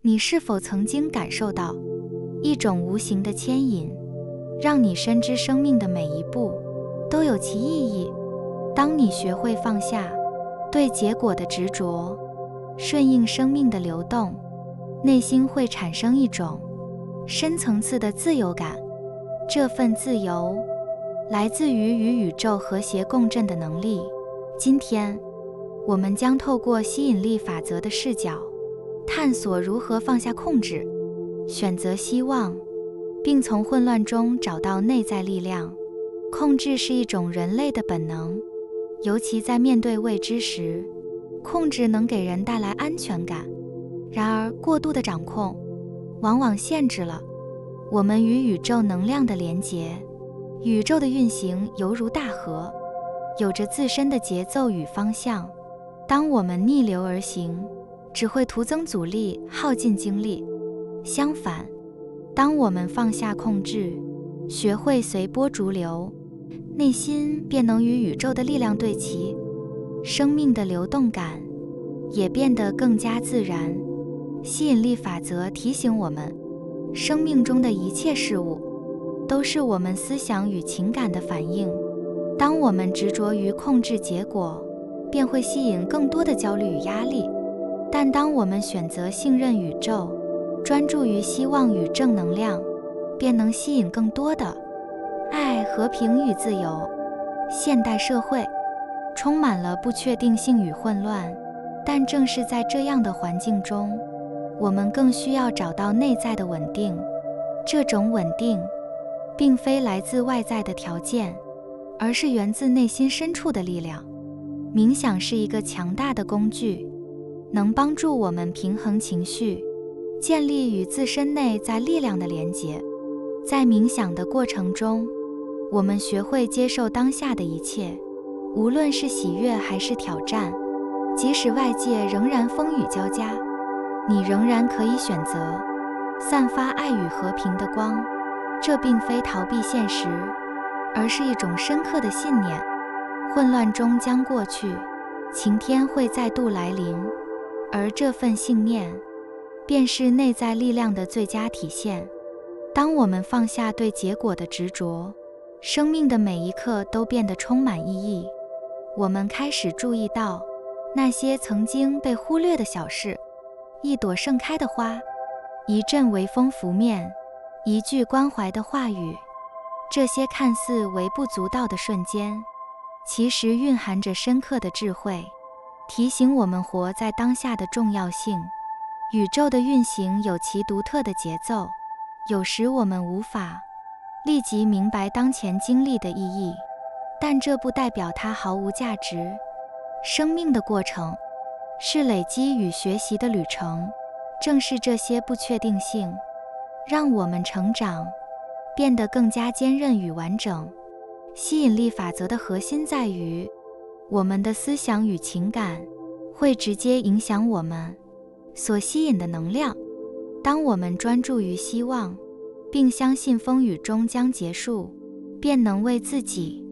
你是否曾经感受到一种无形的牵引，让你深知生命的每一步都有其意义？当你学会放下对结果的执着，顺应生命的流动，内心会产生一种深层次的自由感。这份自由来自于与宇宙和谐共振的能力。今天，我们将透过吸引力法则的视角，探索如何放下控制，选择希望，并从混乱中找到内在力量。控制是一种人类的本能，尤其在面对未知时，控制能给人带来安全感。然而，过度的掌控往往限制了我们与宇宙能量的连结。宇宙的运行犹如大河，有着自身的节奏与方向。当我们逆流而行，只会徒增阻力，耗尽精力。相反，当我们放下控制，学会随波逐流，内心便能与宇宙的力量对齐，生命的流动感也变得更加自然。吸引力法则提醒我们，生命中的一切事物都是我们思想与情感的反应。当我们执着于控制结果，便会吸引更多的焦虑与压力。但当我们选择信任宇宙，专注于希望与正能量，便能吸引更多的爱、和平与自由。现代社会充满了不确定性与混乱，但正是在这样的环境中，我们更需要找到内在的稳定。这种稳定并非来自外在的条件，而是源自内心深处的力量。冥想是一个强大的工具，能帮助我们平衡情绪，建立与自身内在力量的连结。在冥想的过程中，我们学会接受当下的一切，无论是喜悦还是挑战。即使外界仍然风雨交加，你仍然可以选择散发爱与和平的光。这并非逃避现实，而是一种深刻的信念。混乱终将过去，晴天会再度来临，而这份信念便是内在力量的最佳体现。当我们放下对结果的执着，生命的每一刻都变得充满意义。我们开始注意到那些曾经被忽略的小事，一朵盛开的花，一阵微风拂面，一句关怀的话语。这些看似微不足道的瞬间，其实蕴含着深刻的智慧，提醒我们活在当下的重要性。宇宙的运行有其独特的节奏，有时我们无法立即明白当前经历的意义，但这不代表它毫无价值。生命的过程是累积与学习的旅程，正是这些不确定性让我们成长，变得更加坚韧与完整。吸引力法则的核心在于，我们的思想与情感会直接影响我们所吸引的能量。当我们专注于希望，并相信风雨终将结束，便能为自己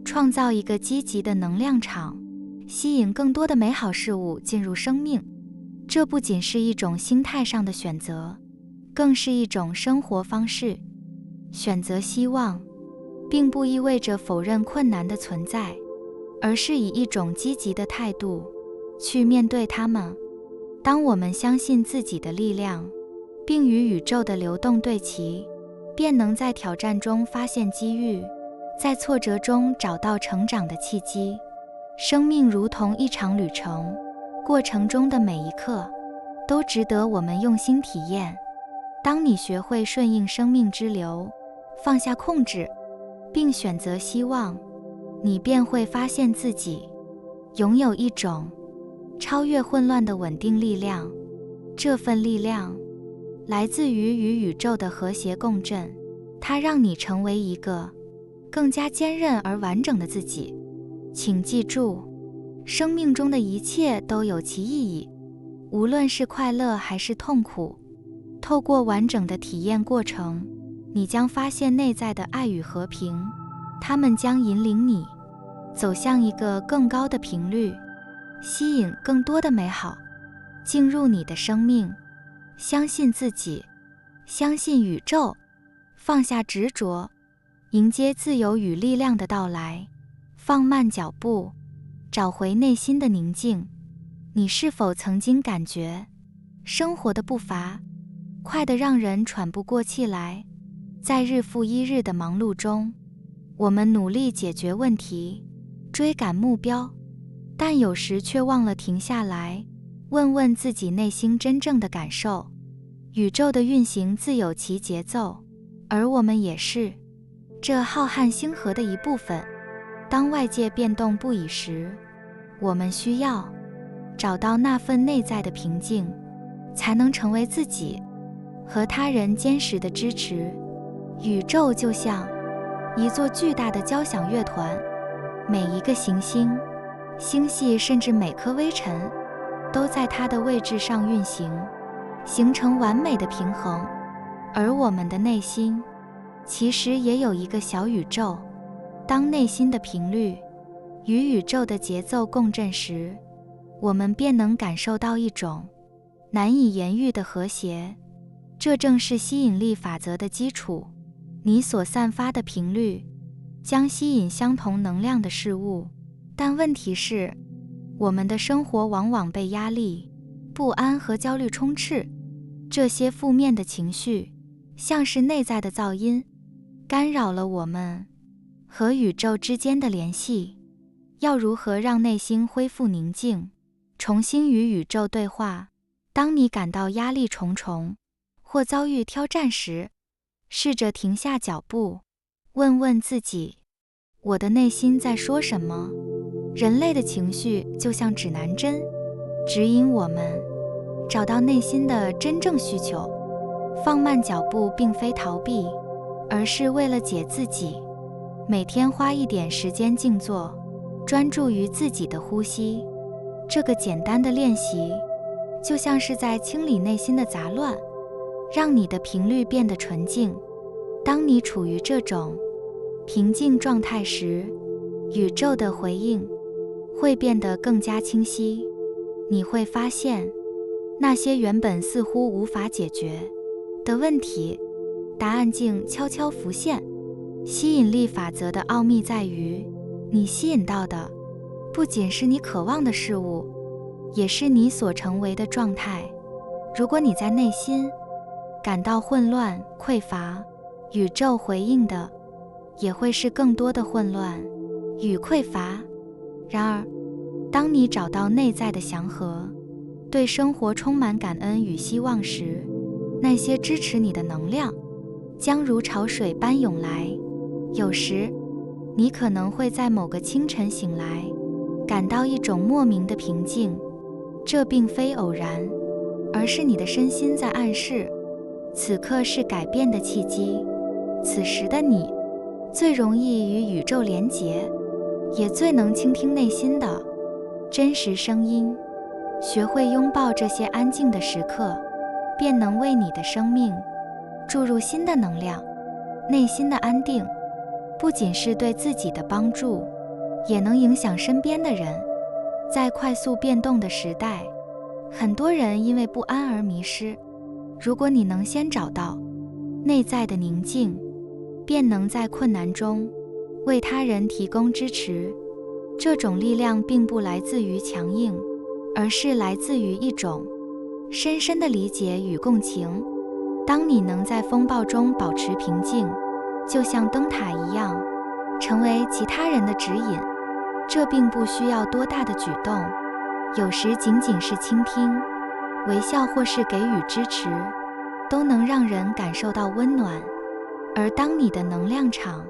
创造一个积极的能量场，吸引更多的美好事物进入生命。这不仅是一种心态上的选择，更是一种生活方式。选择希望并不意味着否认困难的存在，而是以一种积极的态度去面对它们。当我们相信自己的力量，并与宇宙的流动对齐，便能在挑战中发现机遇，在挫折中找到成长的契机。生命如同一场旅程，过程中的每一刻都值得我们用心体验。当你学会顺应生命之流，放下控制，并选择希望，你便会发现自己拥有一种超越混乱的稳定力量。这份力量来自于与宇宙的和谐共振，它让你成为一个更加坚韧而完整的自己。请记住，生命中的一切都有其意义，无论是快乐还是痛苦。透过完整的体验过程，你将发现内在的爱与和平，它们将引领你走向一个更高的频率，吸引更多的美好进入你的生命。相信自己，相信宇宙，放下执着，迎接自由与力量的到来，放慢脚步，找回内心的宁静。你是否曾经感觉生活的步伐快得让人喘不过气来？在日复一日的忙碌中，我们努力解决问题，追赶目标，但有时却忘了停下来，问问自己内心真正的感受。宇宙的运行自有其节奏，而我们也是这浩瀚星河的一部分。当外界变动不已时，我们需要找到那份内在的平静，才能成为自己和他人坚实的支持。宇宙就像一座巨大的交响乐团，每一个行星、星系，甚至每颗微尘，都在它的位置上运行，形成完美的平衡。而我们的内心其实也有一个小宇宙，当内心的频率与宇宙的节奏共振时，我们便能感受到一种难以言喻的和谐。这正是吸引力法则的基础，你所散发的频率将吸引相同能量的事物。但问题是，我们的生活往往被压力、不安和焦虑充斥，这些负面的情绪像是内在的噪音，干扰了我们和宇宙之间的联系。要如何让内心恢复宁静，重新与宇宙对话？当你感到压力重重或遭遇挑战时，试着停下脚步，问问自己，我的内心在说什么？人类的情绪就像指南针，指引我们找到内心的真正需求。放慢脚步并非逃避，而是为了解自己。每天花一点时间静坐，专注于自己的呼吸。这个简单的练习就像是在清理内心的杂乱，让你的频率变得纯净。当你处于这种平静状态时，宇宙的回应会变得更加清晰。你会发现，那些原本似乎无法解决的问题，答案竟悄悄浮现。吸引力法则的奥秘在于，你吸引到的不仅是你渴望的事物，也是你所成为的状态。如果你在内心感到混乱、匮乏，宇宙回应的也会是更多的混乱与匮乏。然而，当你找到内在的祥和，对生活充满感恩与希望时，那些支持你的能量将如潮水般涌来。有时，你可能会在某个清晨醒来，感到一种莫名的平静。这并非偶然，而是你的身心在暗示，此刻是改变的契机。此时的你最容易与宇宙连结，也最能倾听内心的真实声音。学会拥抱这些安静的时刻，便能为你的生命注入新的能量。内心的安定不仅是对自己的帮助，也能影响身边的人。在快速变动的时代，很多人因为不安而迷失。如果你能先找到内在的宁静，便能在困难中为他人提供支持。这种力量并不来自于强硬，而是来自于一种深深的理解与共情。当你能在风暴中保持平静，就像灯塔一样，成为其他人的指引。这并不需要多大的举动，有时仅仅是倾听、微笑或是给予支持，都能让人感受到温暖。而当你的能量场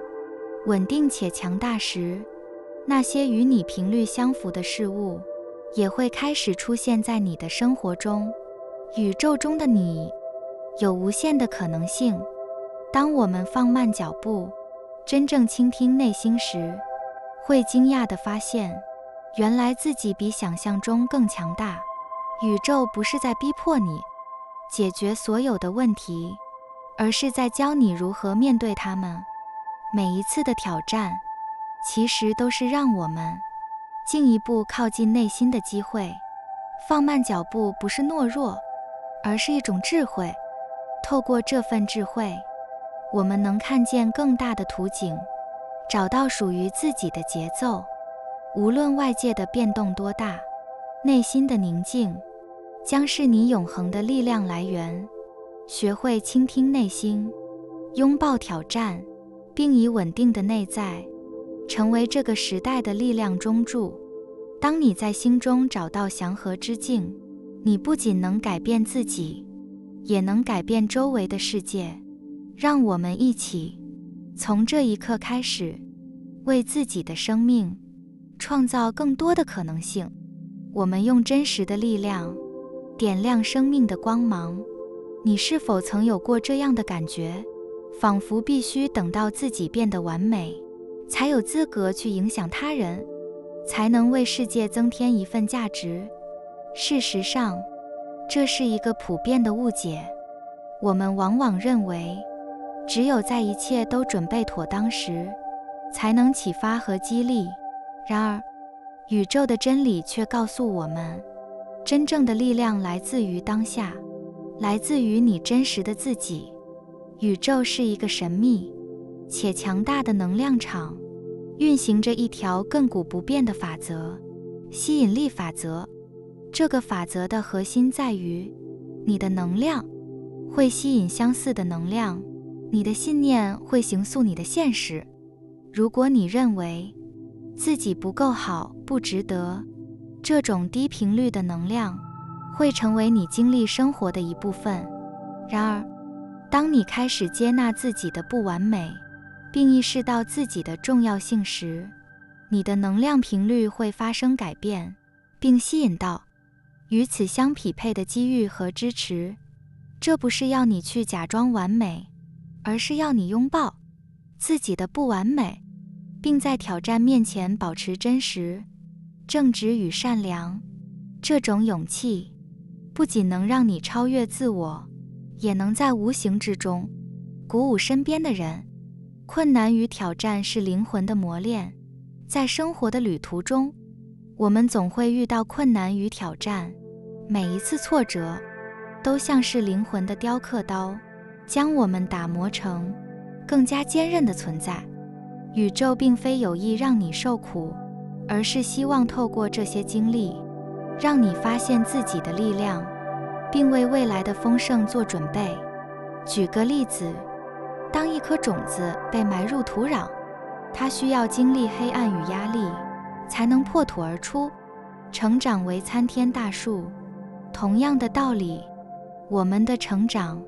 稳定且强大时，那些与你频率相符的事物也会开始出现在你的生活中。宇宙中的你有无限的可能性。当我们放慢脚步，真正倾听内心时，会惊讶地发现，原来自己比想象中更强大。宇宙不是在逼迫你解决所有的问题，而是在教你如何面对它们。每一次的挑战，其实都是让我们进一步靠近内心的机会。放慢脚步不是懦弱，而是一种智慧。透过这份智慧，我们能看见更大的图景，找到属于自己的节奏。无论外界的变动多大，内心的宁静将是你永恒的力量来源。学会倾听内心，拥抱挑战，并以稳定的内在成为这个时代的力量中柱。当你在心中找到祥和之境，你不仅能改变自己，也能改变周围的世界。让我们一起从这一刻开始，为自己的生命创造更多的可能性。我们用真实的力量点亮生命的光芒。你是否曾有过这样的感觉？仿佛必须等到自己变得完美，才有资格去影响他人，才能为世界增添一份价值。事实上，这是一个普遍的误解。我们往往认为，只有在一切都准备妥当时，才能启发和激励。然而，宇宙的真理却告诉我们，真正的力量来自于当下，来自于你真实的自己。宇宙是一个神秘且强大的能量场，运行着一条亘古不变的法则——吸引力法则。这个法则的核心在于，你的能量会吸引相似的能量，你的信念会形塑你的现实。如果你认为自己不够好、不值得，这种低频率的能量会成为你经历生活的一部分。然而，当你开始接纳自己的不完美，并意识到自己的重要性时，你的能量频率会发生改变，并吸引到与此相匹配的机遇和支持。这不是要你去假装完美，而是要你拥抱自己的不完美，并在挑战面前保持真实、正直与善良。这种勇气不仅能让你超越自我，也能在无形之中鼓舞身边的人。困难与挑战是灵魂的磨练。在生活的旅途中，我们总会遇到困难与挑战，每一次挫折都像是灵魂的雕刻刀，将我们打磨成更加坚韧的存在。宇宙并非有意让你受苦，而是希望透过这些经历，让你发现自己的力量，并为未来的丰盛做准备。举个例子，当一颗种子被埋入土壤，它需要经历黑暗与压力，才能破土而出，成长为参天大树。同样的道理，我们的成长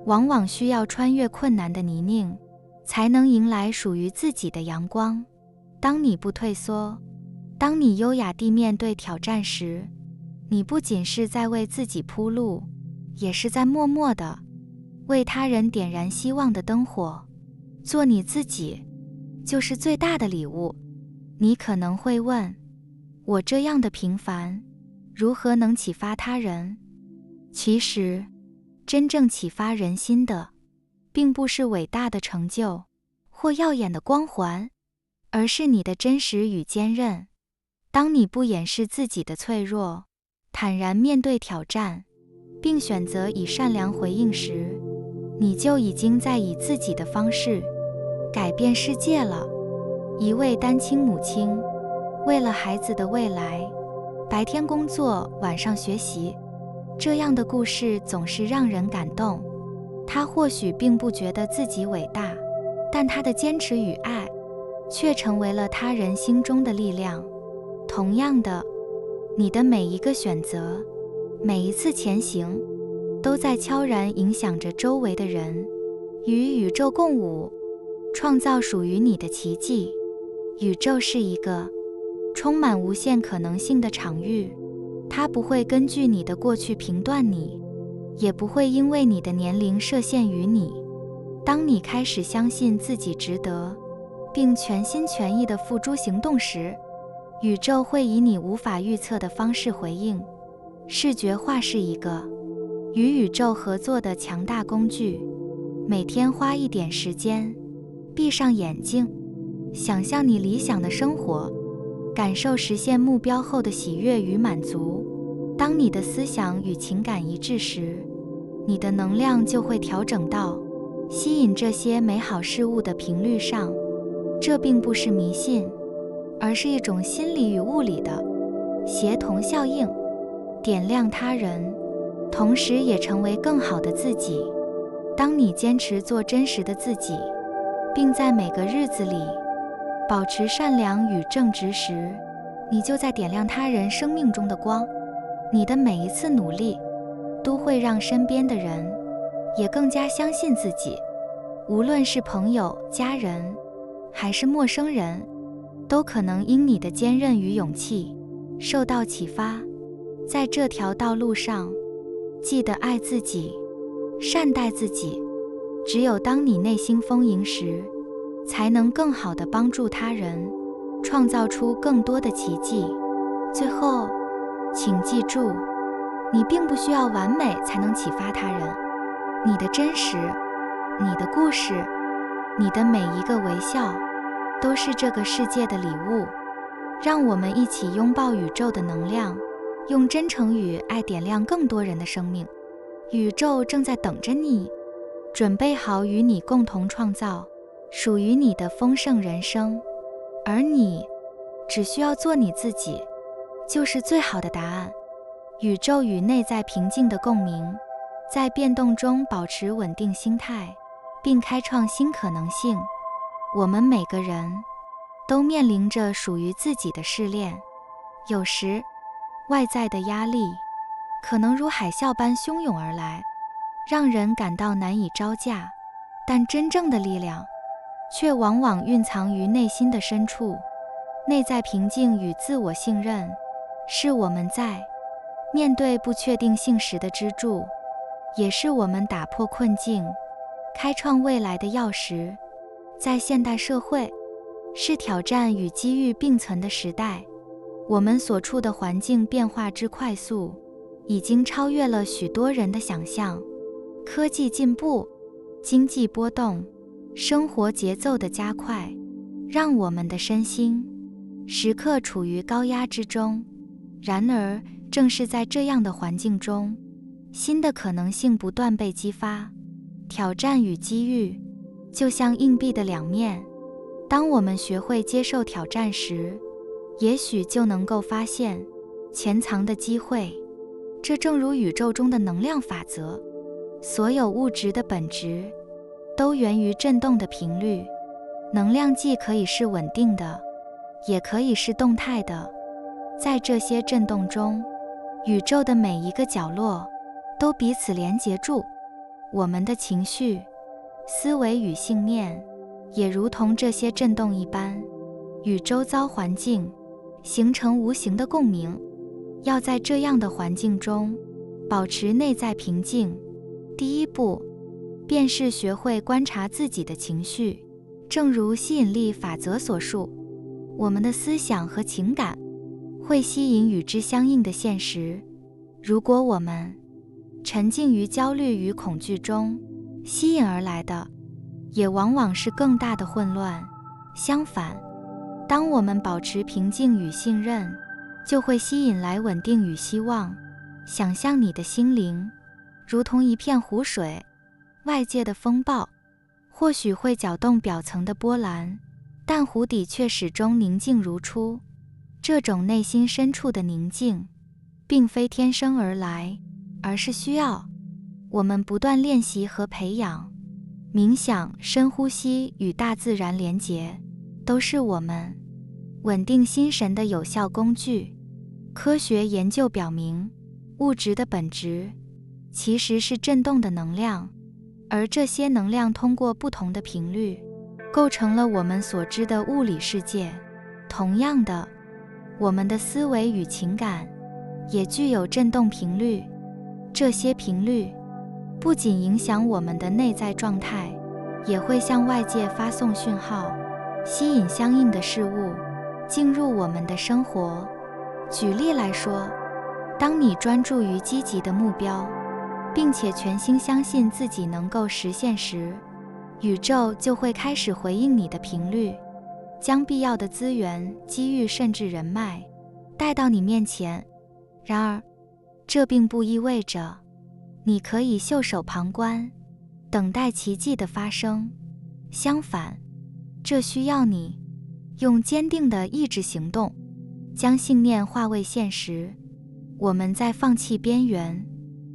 往往需要穿越困难的泥泞，才能迎来属于自己的阳光。当你不退缩，当你优雅地面对挑战时，你不仅是在为自己铺路，也是在默默地为他人点燃希望的灯火。做你自己，就是最大的礼物。你可能会问，我这样的平凡，如何能启发他人？其实，真正启发人心的，并不是伟大的成就或耀眼的光环，而是你的真实与坚韧。当你不掩饰自己的脆弱，坦然面对挑战，并选择以善良回应时，你就已经在以自己的方式改变世界了。一位单亲母亲，为了孩子的未来，白天工作，晚上学习。这样的故事总是让人感动。她或许并不觉得自己伟大，但她的坚持与爱，却成为了他人心中的力量。同样的，你的每一个选择，每一次前行，都在悄然影响着周围的人。与宇宙共舞，创造属于你的奇迹。宇宙是一个充满无限可能性的场域，它不会根据你的过去评断你，也不会因为你的年龄设限于你。当你开始相信自己值得，并全心全意地付诸行动时，宇宙会以你无法预测的方式回应。视觉化是一个与宇宙合作的强大工具。每天花一点时间，闭上眼睛，想象你理想的生活，感受实现目标后的喜悦与满足。当你的思想与情感一致时，你的能量就会调整到吸引这些美好事物的频率上。这并不是迷信，而是一种心理与物理的协同效应。点亮他人，同时也成为更好的自己。当你坚持做真实的自己，并在每个日子里保持善良与正直时，你就在点亮他人生命中的光。你的每一次努力都会让身边的人也更加相信自己，无论是朋友、家人还是陌生人，都可能因你的坚韧与勇气受到启发。在这条道路上，记得爱自己，善待自己。只有当你内心丰盈时，才能更好地帮助他人，创造出更多的奇迹。最后，请记住，你并不需要完美才能启发他人。你的真实，你的故事，你的每一个微笑，都是这个世界的礼物。让我们一起拥抱宇宙的能量，用真诚与爱点亮更多人的生命。宇宙正在等着你，准备好与你共同创造属于你的丰盛人生。而你只需要做你自己，就是最好的答案。宇宙与内在平静的共鸣，在变动中保持稳定心态，并开创新可能性。我们每个人都面临着属于自己的试炼，有时外在的压力可能如海啸般汹涌而来，让人感到难以招架，但真正的力量却往往蕴藏于内心的深处。内在平静与自我信任，是我们在面对不确定性时的支柱，也是我们打破困境、开创未来的钥匙。在现代社会，是挑战与机遇并存的时代，我们所处的环境变化之快速，已经超越了许多人的想象。科技进步，经济波动，生活节奏的加快，让我们的身心时刻处于高压之中。然而，正是在这样的环境中，新的可能性不断被激发。挑战与机遇就像硬币的两面，当我们学会接受挑战时，也许就能够发现潜藏的机会。这正如宇宙中的能量法则，所有物质的本质都源于振动的频率。能量既可以是稳定的，也可以是动态的。在这些振动中，宇宙的每一个角落都彼此连结住。我们的情绪、思维与信念也如同这些振动一般，与周遭环境形成无形的共鸣。要在这样的环境中保持内在平静，第一步便是学会观察自己的情绪。正如吸引力法则所述，我们的思想和情感会吸引与之相应的现实。如果我们沉浸于焦虑与恐惧中，吸引而来的也往往是更大的混乱。相反，当我们保持平静与信任，就会吸引来稳定与希望。想象你的心灵如同一片湖水，外界的风暴或许会搅动表层的波澜，但湖底却始终宁静如初。这种内心深处的宁静并非天生而来，而是需要我们不断练习和培养。冥想、深呼吸与大自然连结，都是我们稳定心神的有效工具。科学研究表明，物质的本质其实是振动的能量，而这些能量通过不同的频率，构成了我们所知的物理世界。同样的，我们的思维与情感也具有振动频率。这些频率不仅影响我们的内在状态，也会向外界发送讯号，吸引相应的事物进入我们的生活。举例来说，当你专注于积极的目标，并且全心相信自己能够实现时，宇宙就会开始回应你的频率，将必要的资源、机遇甚至人脉带到你面前。然而，这并不意味着你可以袖手旁观，等待奇迹的发生。相反，这需要你用坚定的意志行动，将信念化为现实。我们在放弃边缘，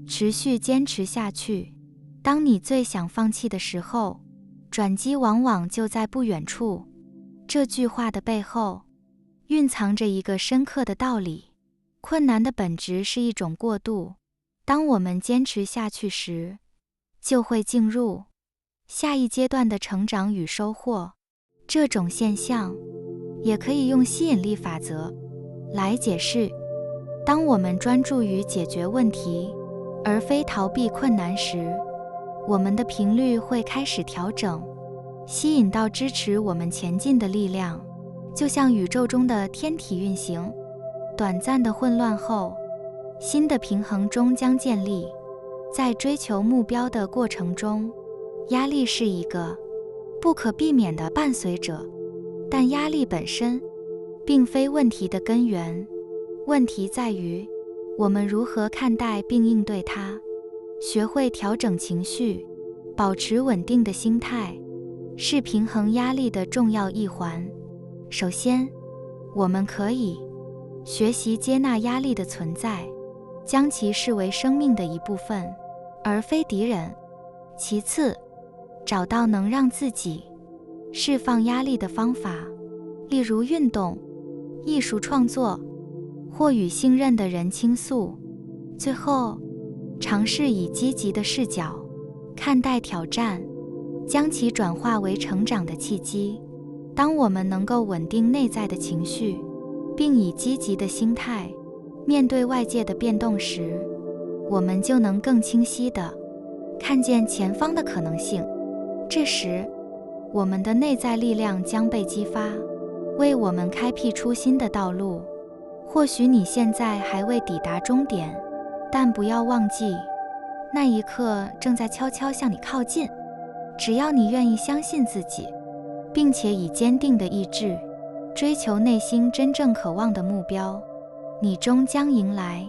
持续坚持下去。当你最想放弃的时候，转机往往就在不远处。这句话的背后蕴藏着一个深刻的道理：困难的本质是一种过渡。当我们坚持下去时，就会进入下一阶段的成长与收获。这种现象也可以用吸引力法则来解释。当我们专注于解决问题，而非逃避困难时，我们的频率会开始调整，吸引到支持我们前进的力量，就像宇宙中的天体运行。短暂的混乱后，新的平衡终将建立。在追求目标的过程中，压力是一个不可避免的伴随者，但压力本身并非问题的根源。问题在于我们如何看待并应对它。学会调整情绪，保持稳定的心态，是平衡压力的重要一环。首先，我们可以学习接纳压力的存在，将其视为生命的一部分，而非敌人。其次，找到能让自己释放压力的方法，例如运动、艺术创作，或与信任的人倾诉。最后，尝试以积极的视角看待挑战，将其转化为成长的契机。当我们能够稳定内在的情绪，并以积极的心态面对外界的变动时，我们就能更清晰地看见前方的可能性。这时，我们的内在力量将被激发，为我们开辟出新的道路。或许你现在还未抵达终点，但不要忘记，那一刻正在悄悄向你靠近。只要你愿意相信自己，并且以坚定的意志追求内心真正渴望的目标，你终将迎来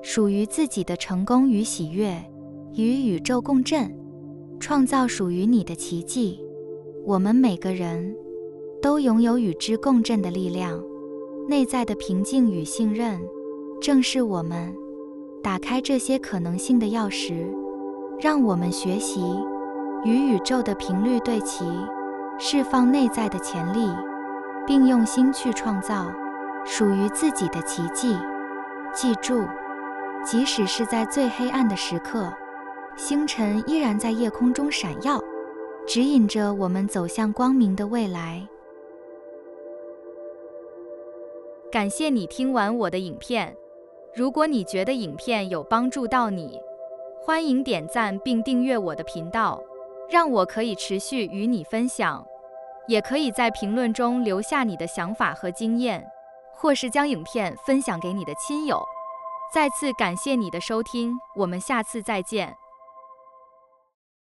属于自己的成功与喜悦。与宇宙共振，创造属于你的奇迹。我们每个人都拥有与之共振的力量。内在的平静与信任，正是我们打开这些可能性的钥匙。让我们学习与宇宙的频率对齐，释放内在的潜力，并用心去创造属于自己的奇迹。记住，即使是在最黑暗的时刻，星辰依然在夜空中闪耀，指引着我们走向光明的未来。感谢你听完我的影片。如果你觉得影片有帮助到你，欢迎点赞并订阅我的频道，让我可以持续与你分享。也可以在评论中留下你的想法和经验，或是将影片分享给你的亲友。再次感谢你的收听，我们下次再见。